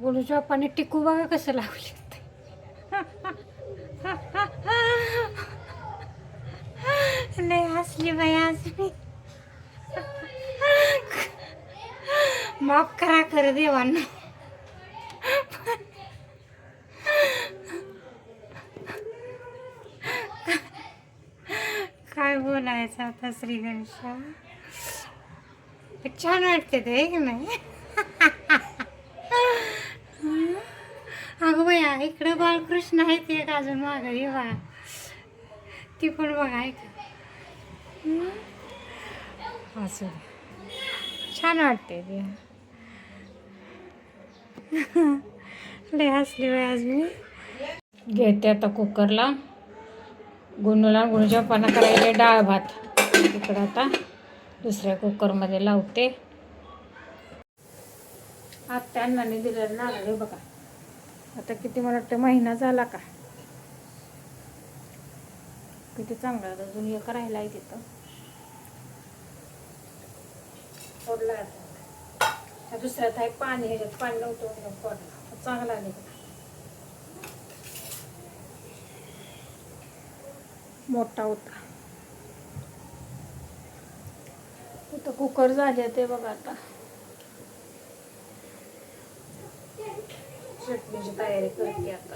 गुरुच्या बाप्पाने टिकू बघा कसं लावले. लय हसली बाई आज मी. माफ करा खरं देवांना. काय बोलायचं आता श्री गणेशा. छान वाटते ते की नाही. अगं बया इकडं बाळकृष्ण आहे ते एक अजून माघारी बा. ती पण बघा ऐक असं छान वाटते ते. लय हसली बाई आज मी. घेते आता कुकरला. गुणूला गुणूच्या पाना करायचे डाळ भात. तिकडं आता दुसऱ्या कुकरमध्ये लावते. आत्यांना दिलेलं नारळ बघा. आता किती मला वाटतं महिना झाला का. किती चांगला अजून हे करायला आहे तिथं. सोडला आता दुसऱ्यात आहे पाणी. ह्याच्यात पाणी नव्हतं पडलं चांगला आले बघा. मोठा होता. इथं कुकर झाले ते बघा. आता चटणीची तयारी करते आता.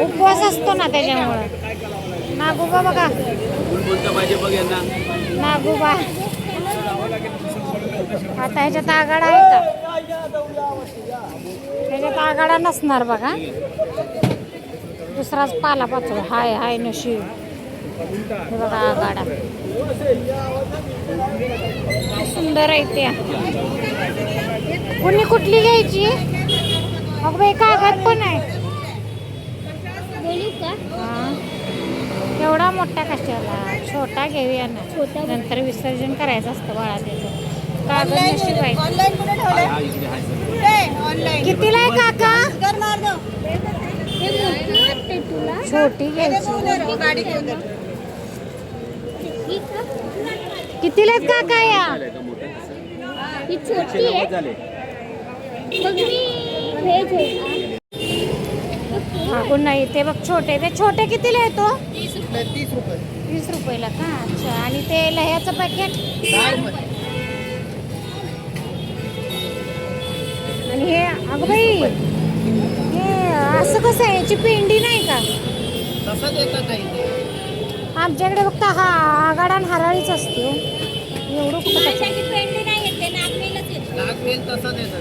उपवास असतो ना त्याच्यामुळं. नागोबा बघा. नागोबा आता ह्याच्यात आघाडा आहे का. ह्याच्यात आघाडा नसणार बघा. दुसराच पाला पाचवा. हाय हाय नशीब. हे बघा आघाडा सुंदर आहे त्या. कुणी कुठली घ्यायची. अगं बाई कागद पण आहे. एवढा मोठा कशाला. छोटा घेऊया ना. नंतर विसर्जन करायचं असतं बाळा त्याचं. कागद नशीब आहे. कितीला आहे काका. छोटी घ्यायची. कितीला आहेत काका या. छोटी आहे. मागून नाही ते बघ छोटे. ते छोटे कितीला येतो. 30 रुपयाला का. अच्छा. आणि ते लह्याचं पॅकेट. आणि हे अगं बाई हे असं कसं आहे. याची पेंडी नाही का. आमच्याकडे फक्त हा आघाडा आणि हराळीच असतो. एवढं कुठं पेंडी नाही येते. नागमेलच तसंच येतं.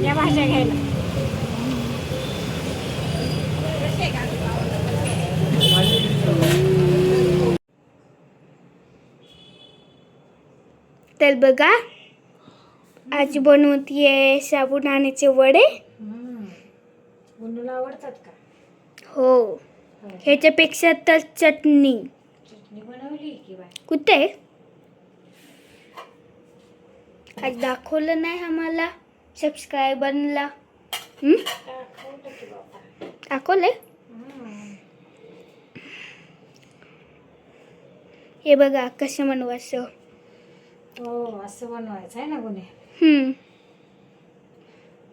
या भाज्या घ्यायला. तर बघा आज बनवतीये साबुदाण्याचे वडे. गुंडूला आवडतात का. हो. ह्याच्यापेक्षा तर चटणी बनवली की बाय. कुठे आज दाखवलं नाही आम्हाला सबस्क्रायबरला. दाखवले. हे बघा कसं बनवायचं. हो असं बनवायचं आहे ना गुन्हे.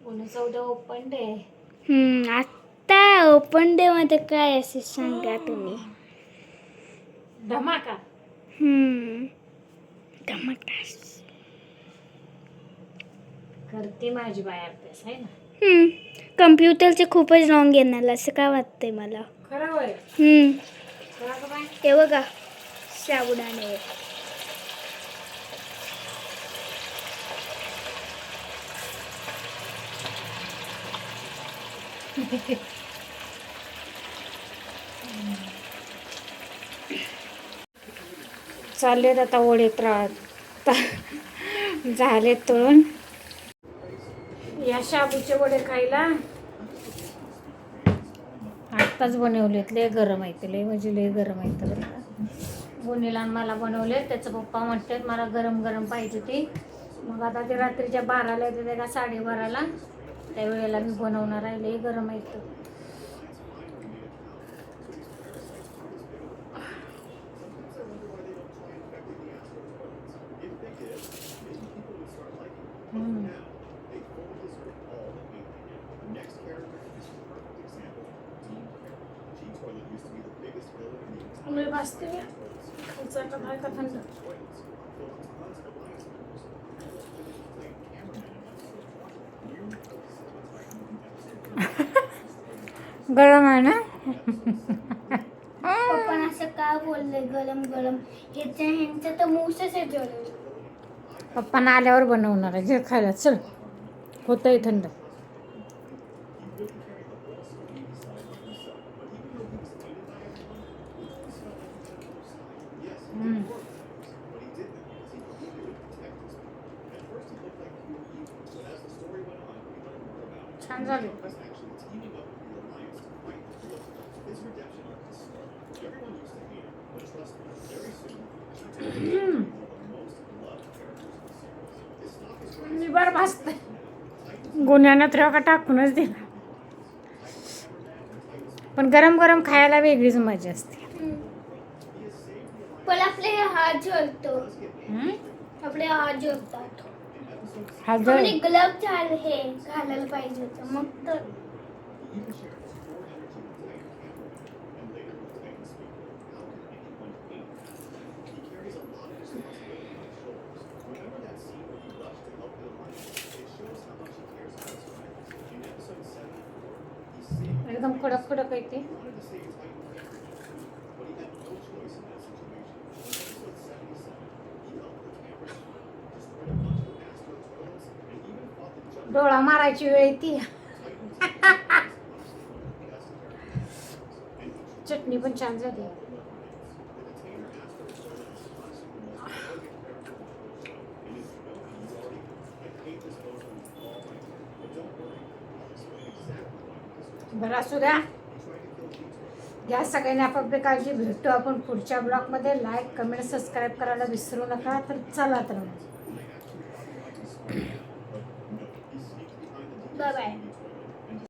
गुन्हेचा उद्या ओपन डे. आता ओपन डे मध्ये काय असे सांगा तुम्ही. धमाका. धमाका करते माझी बाय अभ्यास आहे ना. कम्प्युटरचे खूपच रॉंग येणार असं काय वाटतंय मला. खरं होय. हे बघा साबुदाणे. चाललेत आता ओढेत राहत झालेत तळून. या शाबूचे वडे खायला आत्ताच बनवलेत. लय गरम आहेत, लय म्हणजे लय गरम आहेत बरं का. गुन्हेला मला बनवले. त्याचं पप्पा म्हणतात मला गरम गरम पाहिजे ते. मग आता ते रात्रीच्या 12ला येते त्या 12:30ला त्यावेळेला मी बनवणार आहे. लय गरम आहेत. मी भाजते काय का थंड. गरम आहे ना. पप्पा असं का बोलले गरम गरम? ह्यांचं तर मूसच आहे जळलं. पप्पांना आल्यावर बनवणार आहे. घे खायला चल. होतंय थंड. छान झाले. मी बरं भाजते. गुन्ह्यानं तर का टाकूनच दिला. पण गरम गरम खायला वेगळीच मजा असते. पण आपले हात जळतो. आपले हात जळतात. आणि ग्लव्ह हे घालायला पाहिजे होतं मग तर. एकदम कडक कडक आहे ते. डोळा मारायची वेळ येते. चटणी पण छान झाली. बरं असू द्या. या सगळ्यांनी आपापली काळजी. भेटतो आपण पुढच्या ब्लॉगमध्ये. लाईक कमेंट सबस्क्राईब करायला विसरू नका. तर चला तर बाय बाय.